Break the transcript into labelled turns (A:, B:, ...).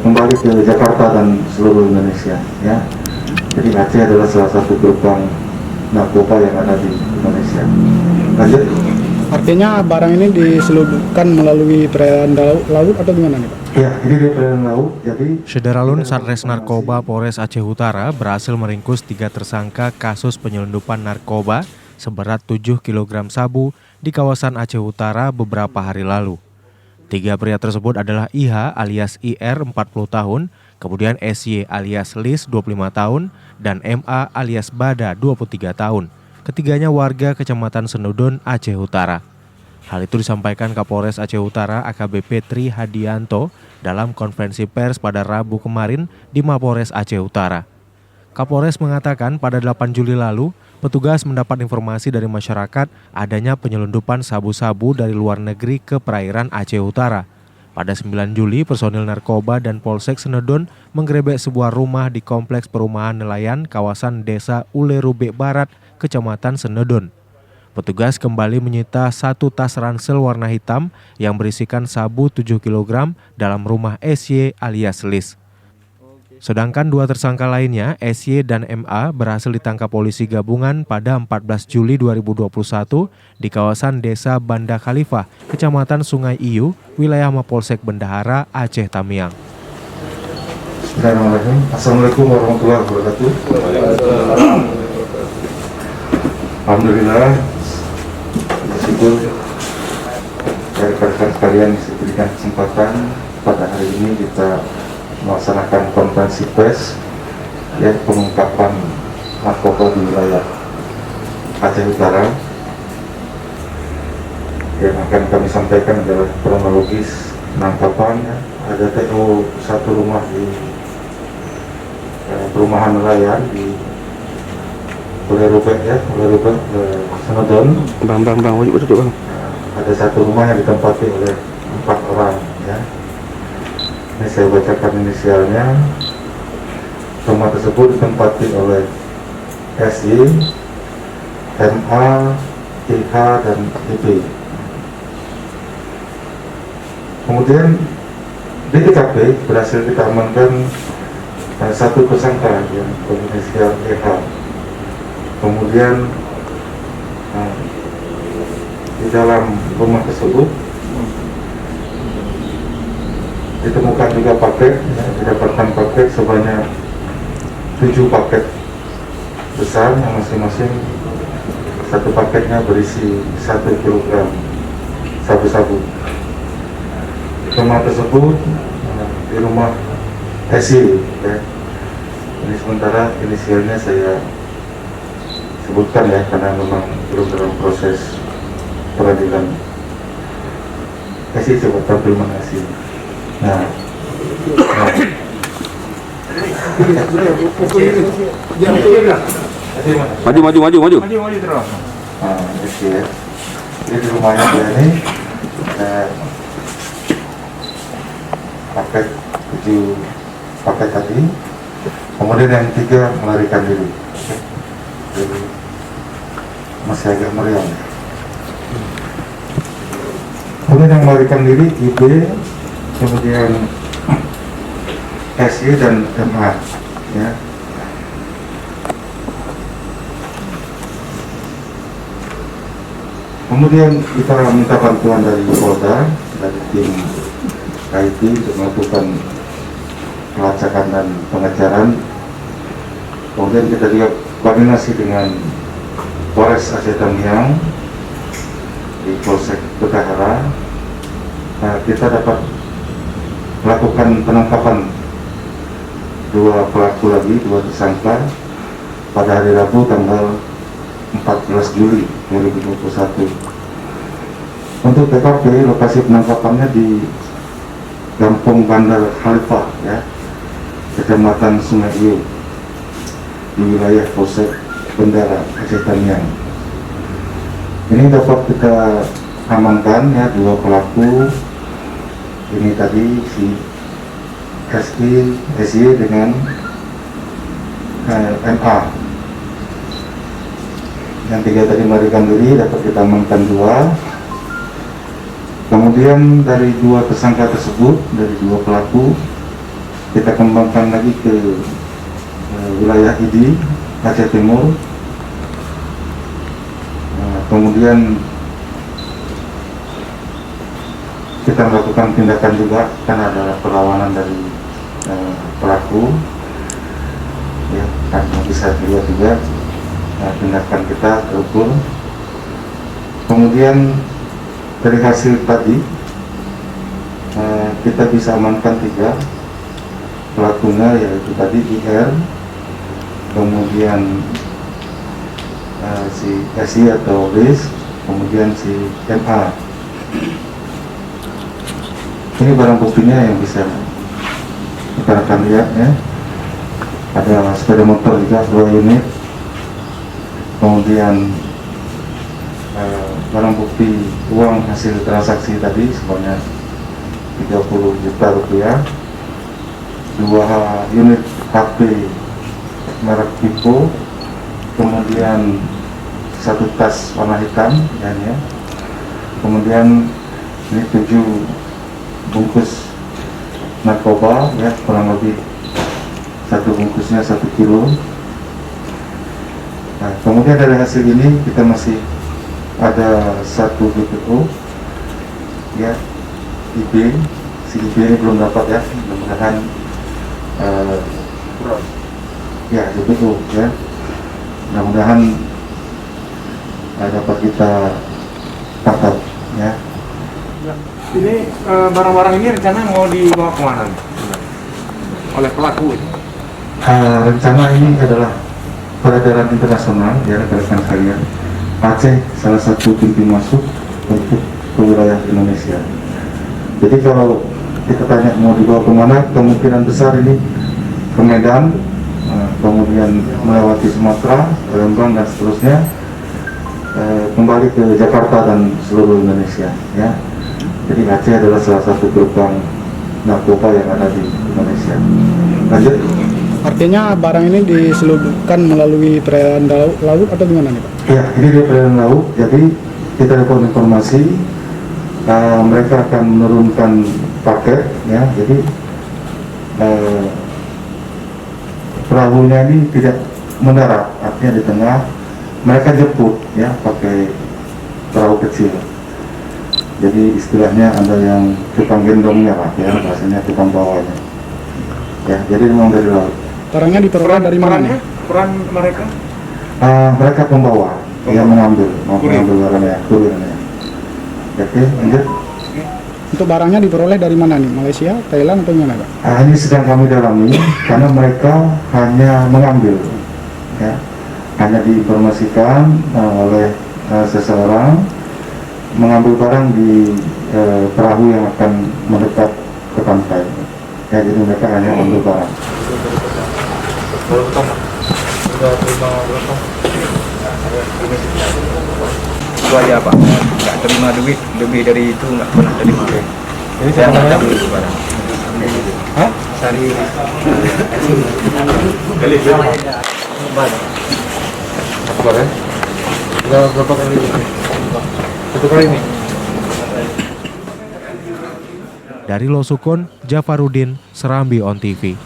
A: kembali ke Jakarta dan seluruh Indonesia. Ya. Jadi Aceh adalah salah satu gerbang narkoba yang ada di Indonesia. Lanjut.
B: Artinya barang ini diselundupkan melalui perairan laut atau gimana nih Pak?
A: Ya, ini di perairan laut. Jadi
C: Syederalun Satres Narkoba Polres Aceh Utara berhasil meringkus 3 tersangka kasus penyelundupan narkoba seberat 7 kg sabu di kawasan Aceh Utara beberapa hari lalu. 3 pria tersebut adalah IH alias IR 40 tahun, kemudian SY alias Lis 25 tahun, dan MA alias Bada 23 tahun. Ketiganya warga Kecamatan Senudun, Aceh Utara. Hal itu disampaikan Kapolres Aceh Utara AKBP Tri Hadianto dalam konferensi pers pada Rabu kemarin di Mapores Aceh Utara. Kapolres mengatakan pada 8 Juli lalu, petugas mendapat informasi dari masyarakat adanya penyelundupan sabu-sabu dari luar negeri ke perairan Aceh Utara. Pada 9 Juli, personil narkoba dan Polsek Senedon menggerebek sebuah rumah di kompleks perumahan nelayan kawasan Desa Ulerube Barat, Kecamatan Senedon. Petugas kembali menyita 1 tas ransel warna hitam yang berisikan sabu 7 kg dalam rumah SY alias Lis. Sedangkan 2 tersangka lainnya, SY dan MA, berhasil ditangkap polisi gabungan pada 14 Juli 2021 di kawasan Desa Banda Khalifah, Kecamatan Sungai Iyu, wilayah Mapolsek Bendahara, Aceh Tamiang.
A: Bismillahirrahmanirrahim. Assalamualaikum warahmatullahi wabarakatuh. Alhamdulillah, bersyukur dari rekan sekalian diberikan kesempatan pada hari ini kita melaksanakan konferensi pers ya pengungkapan narkoba di wilayah Aceh Utara. Yang akan kami sampaikan adalah kronologis penangkapan. Ada TO satu rumah di perumahan nelayan di Ulerube Senedon.
D: Bang, wajib bang.
A: Ada satu rumah yang ditempati oleh 4 orang ya. Ini saya bacakan inisialnya. Rumah tersebut ditempati oleh SY, MA, IH, dan IB. Kemudian di TKP berhasil kita amankan 1 tersangka yang berinisial EH. Kemudian di dalam rumah tersebut ditemukan juga paket, didapatkan paket sebanyak 7 paket besar yang masing-masing satu paketnya berisi 1 kg sabu-sabu. Rumah tersebut di rumah SY ya. Ini sementara inisialnya saya sebutkan ya karena memang belum dalam proses peradilan. SY coba tampil mengasih. Nah.
D: Maju.
A: Nah, SY ya. Jadi di rumahnya dia ini paket 7 paket tadi. Kemudian yang 3 melarikan diri. Jadi masih agak meriang. Kemudian yang melarikan diri IB, kemudian SY dan MA ya. Kemudian kita minta bantuan dari Polda, dari tim IT untuk melakukan pelacakan dan pengejaran. Kemudian kita juga koordinasi dengan Polres Aceh Tamiang di Polsek Bendahara. Nah, kita dapat melakukan penangkapan 2 pelaku lagi, 2 tersangka pada hari Rabu tanggal 14 Juli 2021. Untuk TKP, lokasi penangkapannya di Kampung Banda Khalifah ya, Kecamatan Sungai Iyu di wilayah Polsek Bendahara Aceh Tamiang. Ini dapat kita amankan ya 2 pelaku. Ini tadi si SY dengan MA. Yang 3 tadi melarikan diri, dapat kita amankan 2. Kemudian dari 2 tersangka tersebut, dari 2 pelaku, kita kembangkan lagi ke wilayah ID Aceh Timur. Kemudian kita melakukan tindakan juga karena ada perlawanan dari pelaku, ya kan bisa dilihat juga tindakan kita terukur. Kemudian dari hasil tadi kita bisa amankan 3 pelakunya, yaitu tadi IR, kemudian si SI atau Liz, kemudian si MA. Ini barang buktinya yang bisa kita akan lihat ya. Ada sepeda motor juga 2 unit, kemudian barang bukti uang hasil transaksi tadi sebanyak 30 juta rupiah, 2 unit HP merek Vivo, kemudian 1 tas warna hitam ya. Kemudian ini 7 bungkus narkoba ya, kurang lebih 1 bungkusnya 1 kilo. Nah, kemudian dari hasil ini kita masih ada 1 DPO ya, IB. Si IB ini belum dapat ya, mudah-mudahan ya DPO ya, mudah-mudahan dapat kita tangkap ya.
D: Ini barang-barang ini rencana mau dibawa kemana oleh pelaku ini?
A: Rencana ini adalah peredaran internasional ya rekan-rekan sekalian. Aceh salah satu pintu masuk untuk ke wilayah Indonesia. Jadi kalau kita tanya mau dibawa kemana, kemungkinan besar ini ke Medan, kemudian melewati Sumatera, Lembang dan seterusnya, kembali ke Jakarta dan seluruh Indonesia ya. Jadi Aceh adalah salah satu gerbang narkoba yang ada di Indonesia. Lanjut.
B: Artinya barang ini diselundupkan melalui perairan laut atau gimana nih Pak?
A: Ya, ini di perairan laut. Jadi kita dapat informasi mereka akan menurunkan paket ya. Jadi perahunya ini tidak mendarat, artinya di tengah. Mereka jemput ya pakai perahu kecil. Jadi istilahnya ada yang tukang gendongnya lah ya, bahasanya tukang bawanya. Ya, jadi memang dari laut.
B: Barangnya diperoleh dari mana nih?
D: Peran mereka?
A: Mereka pembawa yang mengambil barangnya, kurirnya. Oke, lanjut.
B: Untuk barangnya diperoleh dari mana nih? Malaysia, Thailand atau gimana Pak?
A: Ini sedang kami dalami karena mereka hanya mengambil, ya, hanya diinformasikan oleh seseorang mengambil barang di perahu yang akan mendekat ke pantai. Ya, jadi mereka hanya ambil barang.
E: Itu aja Pak, nggak terima duit lebih dari itu, nggak pernah terima.
A: Jadi
E: Saya
A: siapa
E: nggak
A: namanya?
E: tahu itu barang.
A: Hah?
E: Sari.
A: Akbar ya? Sudah berapa kali? 1 kali ini.
C: Dari Losukun, Jafarudin, Serambi On TV.